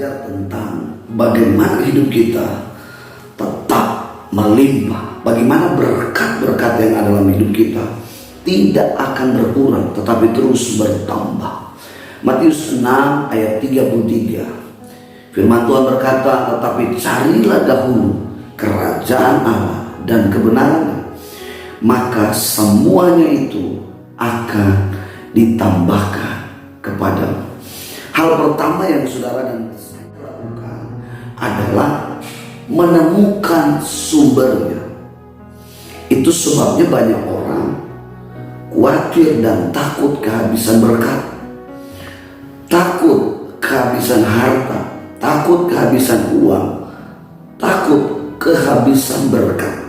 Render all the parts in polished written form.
belajar tentang bagaimana hidup kita tetap melimpah, bagaimana berkat-berkat yang ada dalam hidup kita tidak akan berkurang tetapi terus bertambah. Matius 6 ayat 33, firman Tuhan berkata, tetapi carilah dahulu kerajaan Allah dan kebenarannya, maka semuanya itu akan ditambahkan kepadamu. Hal pertama yang saudara dan saya lakukan adalah menemukan sumbernya. Itu sebabnya banyak orang khawatir dan takut kehabisan berkat, takut kehabisan harta, takut kehabisan uang, takut kehabisan berkat.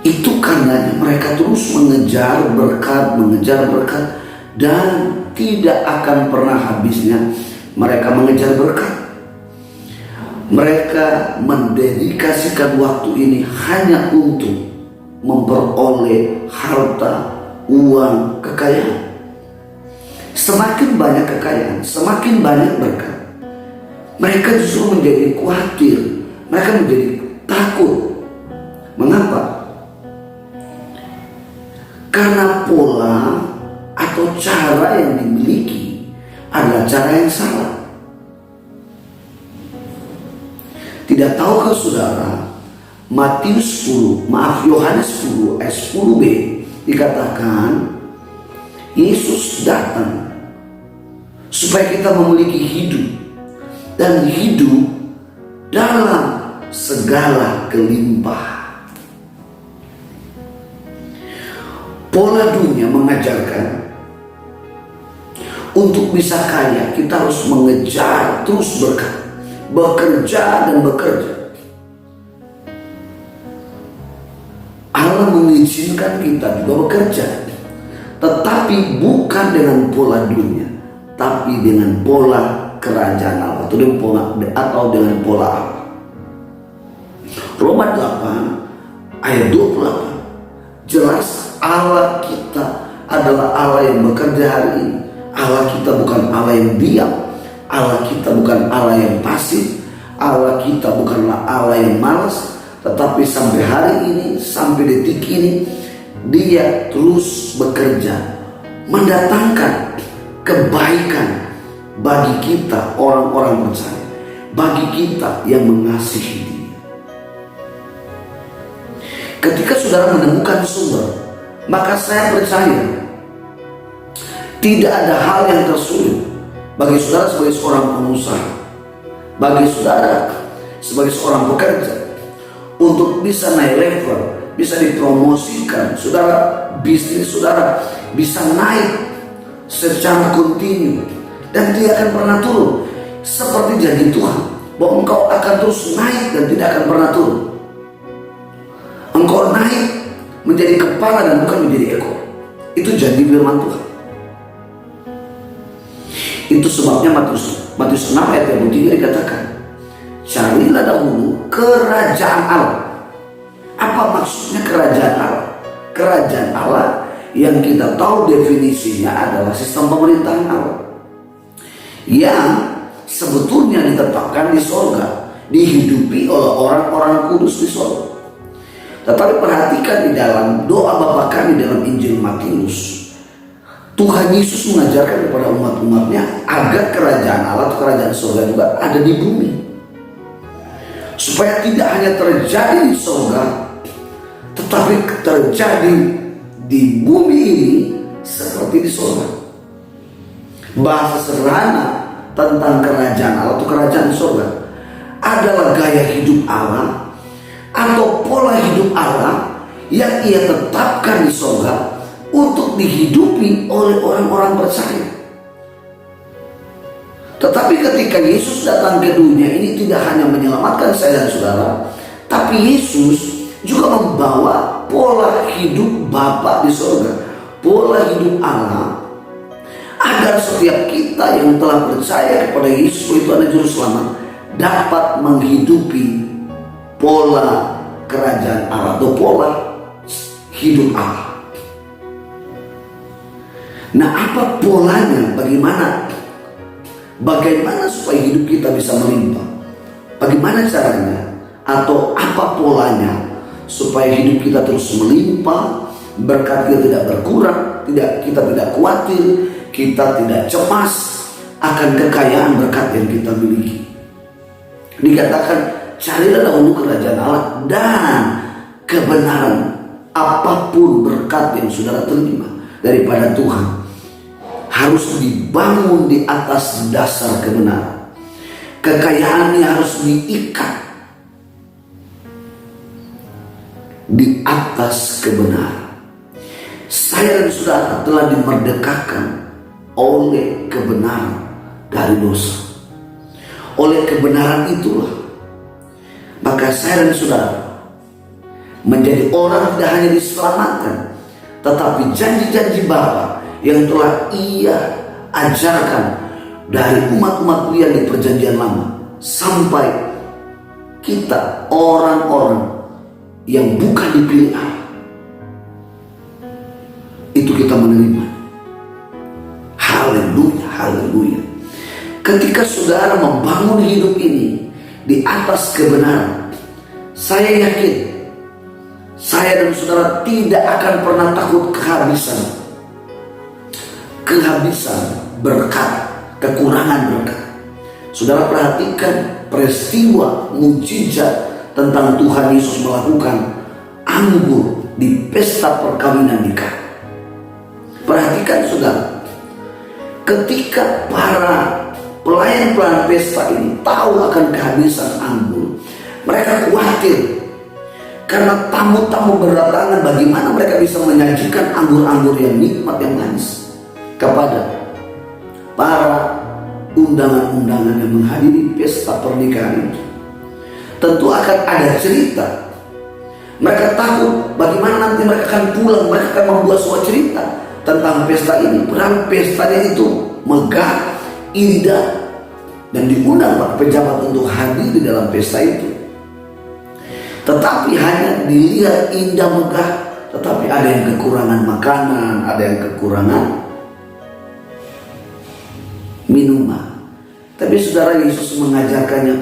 Itu karena mereka terus mengejar berkat, dan tidak akan pernah habisnya mereka mengejar berkat. Mereka mendedikasikan waktu ini hanya untuk memperoleh harta, uang, kekayaan. Semakin banyak kekayaan, semakin banyak berkat, mereka justru menjadi khawatir, mereka menjadi takut. Mengapa? Karena pola atau cara yang dimiliki adalah cara yang salah. Tidak tahukah saudara, Yohanes 10 ayat 10b dikatakan Yesus datang supaya kita memiliki hidup, dan hidup dalam segala kelimpahan. Pola dunia mengajarkan untuk bisa kaya kita harus mengejar terus berkat, bekerja dan bekerja. Allah mengizinkan kita juga bekerja, tetapi bukan dengan pola dunia, tapi dengan pola kerajaan Allah atau dengan pola Allah. Roma 8 ayat 28 jelas Allah kita adalah Allah yang bekerja hari ini. Allah kita bukan Allah yang diam, Allah kita bukan Allah yang pasif, Allah kita bukanlah Allah yang malas, tetapi sampai hari ini, sampai detik ini, Dia terus bekerja mendatangkan kebaikan bagi kita orang-orang percaya, bagi kita yang mengasihi Dia. Ketika saudara menemukan sumber, maka saya percaya tidak ada hal yang tersulit bagi saudara sebagai seorang pengusaha, bagi saudara sebagai seorang pekerja, untuk bisa naik level, bisa dipromosikan. Saudara, bisnis saudara bisa naik secara kontinu dan tidak akan pernah turun. Seperti janji Tuhan bahwa engkau akan terus naik dan tidak akan pernah turun. Engkau naik menjadi kepala dan bukan menjadi ekor. Itu janji firman Tuhan. Itu sebabnya Matius 6 ayat 33 dikatakan, carilah dahulu kerajaan Allah. Apa maksudnya kerajaan Allah? Kerajaan Allah yang kita tahu definisinya adalah sistem pemerintahan Allah, yang sebetulnya ditetapkan di sorga, dihidupi oleh orang-orang kudus di sorga. Tetapi perhatikan di dalam doa Bapa kami dalam Injil Matius, Tuhan Yesus mengajarkan kepada umat-umatnya agar kerajaan Allah atau kerajaan surga juga ada di bumi, supaya tidak hanya terjadi di surga, tetapi terjadi di bumi ini seperti di surga. Bahasa sederhana tentang kerajaan Allah atau kerajaan surga adalah gaya hidup Allah atau pola hidup Allah yang Ia tetapkan di surga untuk dihidupi oleh orang-orang percaya. Tetapi ketika Yesus datang ke dunia ini tidak hanya menyelamatkan saya dan saudara, tapi Yesus juga membawa pola hidup Bapa di surga, pola hidup Allah, agar setiap kita yang telah percaya kepada Yesus itu adalah juru selamat dapat menghidupi pola kerajaan Allah atau pola hidup Allah. Nah, apa polanya? Bagaimana Bagaimana supaya hidup kita bisa melimpah? Bagaimana caranya? Atau apa polanya supaya hidup kita terus melimpah, berkat kita tidak berkurang, kita tidak khawatir, kita tidak cemas akan kekayaan berkat yang kita miliki. Dikatakan, carilah dahulu kerajaan Allah dan kebenaran. Apapun berkat yang saudara terima daripada Tuhan harus dibangun di atas dasar kebenaran. Kekayaannya harus diikat di atas kebenaran. Saya dan saudara telah dimerdekakan oleh kebenaran dari dosa. Oleh kebenaran itulah maka saya dan saudara menjadi orang tidak hanya diselamatkan, tetapi janji-janji Bapa yang telah Ia ajarkan dari umat-umat Dia di perjanjian lama sampai kita orang-orang yang bukan dipilih Allah, itu kita menerima. Haleluya, haleluya. Ketika saudara membangun hidup ini di atas kebenaran, saya yakin saya dan saudara tidak akan pernah takut kehabisan berkat, kekurangan berkat. Saudara perhatikan peristiwa mujizat tentang Tuhan Yesus melakukan anggur di pesta perkawinan di Kana. Perhatikan saudara, ketika para pelayan-pelayan pesta ini tahu akan kehabisan anggur, mereka khawatir karena tamu-tamu berdatangan. Bagaimana mereka bisa menyajikan anggur-anggur yang nikmat, yang manis kepada para undangan-undangan yang menghadiri pesta pernikahan itu? Tentu akan ada cerita. Mereka takut bagaimana nanti mereka akan pulang. Mereka akan membuat sebuah cerita tentang pesta ini. Padahal pestanya itu megah, indah, dan diundang para pejabat untuk hadir di dalam pesta itu. Tetapi hanya dilihat indah megah, tetapi ada yang kekurangan makanan, ada yang kekurangan minuman. Tapi saudara, Yesus mengajarkannya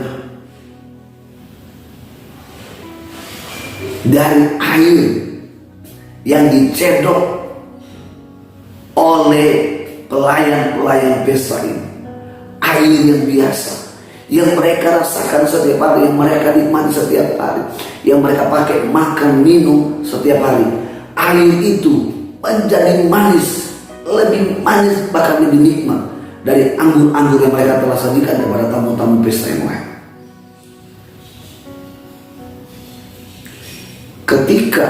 dari air yang dicedok oleh pelayan-pelayan pesta ini, air yang biasa, yang mereka rasakan setiap hari, yang mereka nikmati setiap hari, yang mereka pakai makan minum setiap hari. Air itu menjadi manis, lebih manis, bahkan lebih nikmat dari anggur-anggur yang mereka telah sajikan kepada tamu-tamu pesta yang lain. Ketika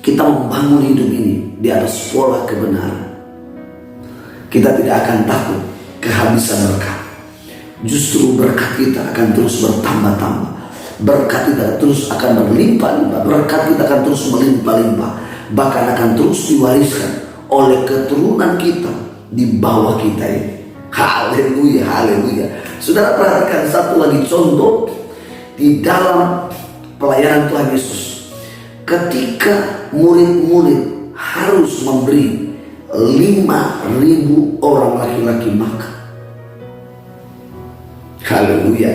kita membangun hidup ini di atas pola kebenaran, kita tidak akan takut kehabisan berkat. Justru berkat kita akan terus bertambah-tambah. Berkat kita terus akan berlimpah-limpah. Berkat kita akan terus melimpah-limpah. Bahkan akan terus diwariskan oleh keturunan kita di bawah kita ini. Haleluya, haleluya. Saudara perhatikan satu lagi contoh di dalam pelayanan Tuhan Yesus. Ketika murid-murid harus memberi 5.000 orang laki-laki makan. Haleluya.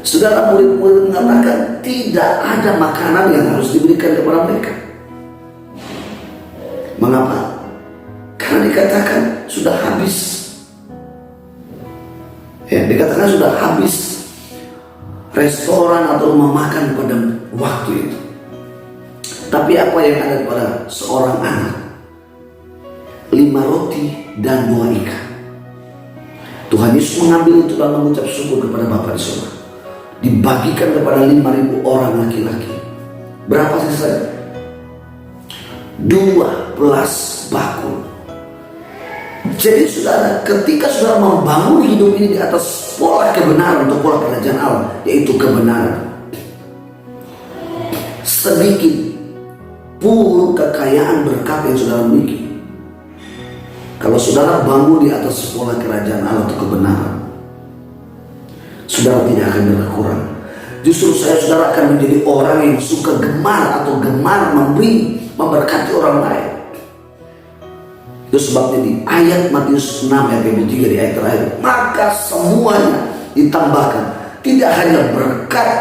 Saudara, murid-murid mengatakan tidak ada makanan yang harus diberikan kepada mereka. Mengapa? Karena dikatakan sudah habis. Ya, dikatakan sudah habis restoran atau rumah makan pada waktu itu. Tapi apa yang ada pada seorang anak? 5 roti dan 2 ikan. Tuhan Yesus mengambil itu dan mengucap syukur kepada Bapa di surga. Dibagikan kepada 5.000 orang laki-laki. Berapa sisanya? 12 bakul. Jadi saudara, ketika saudara membangun hidup ini di atas pola kebenaran untuk pola kerajaan Allah, yaitu kebenaran, sedikit pun kekayaan berkat yang saudara miliki, kalau saudara bangun di atas pola kerajaan Allah untuk kebenaran, saudara tidak akan berkurang. Justru saudara akan menjadi orang yang suka gemar atau gemar memberi, memberkati orang lain. Itu sebabnya di ayat Matius 6 ayat 23 di ayat terakhir, maka semuanya ditambahkan. Tidak hanya berkat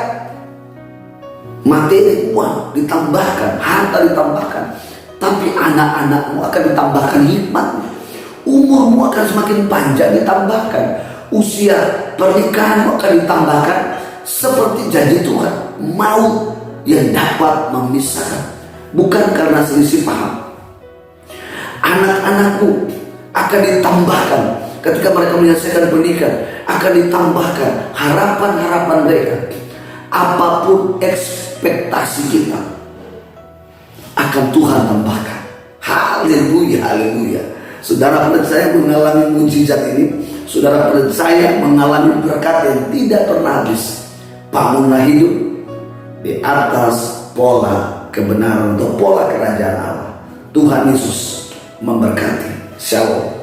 materi uang ditambahkan, harta ditambahkan, tapi anak-anakmu akan ditambahkan hikmat. Umurmu akan semakin panjang ditambahkan. Usia pernikahanmu akan ditambahkan. Seperti janji Tuhan, maut yang dapat memisahkan. Bukan karena selisih paham. Anak-anakmu akan ditambahkan. Ketika mereka menyelesaikan pernikahan, akan ditambahkan harapan-harapan mereka. Apapun ekspektasi kita akan Tuhan tambahkan. Haleluya, haleluya. Saudara percaya mengalami mujizat ini. Saudara percaya mengalami berkat yang tidak pernah habis. Bangunlah hidup di atas pola kebenaran atau pola kerajaan Allah. Tuhan Yesus memberkati. Shalom.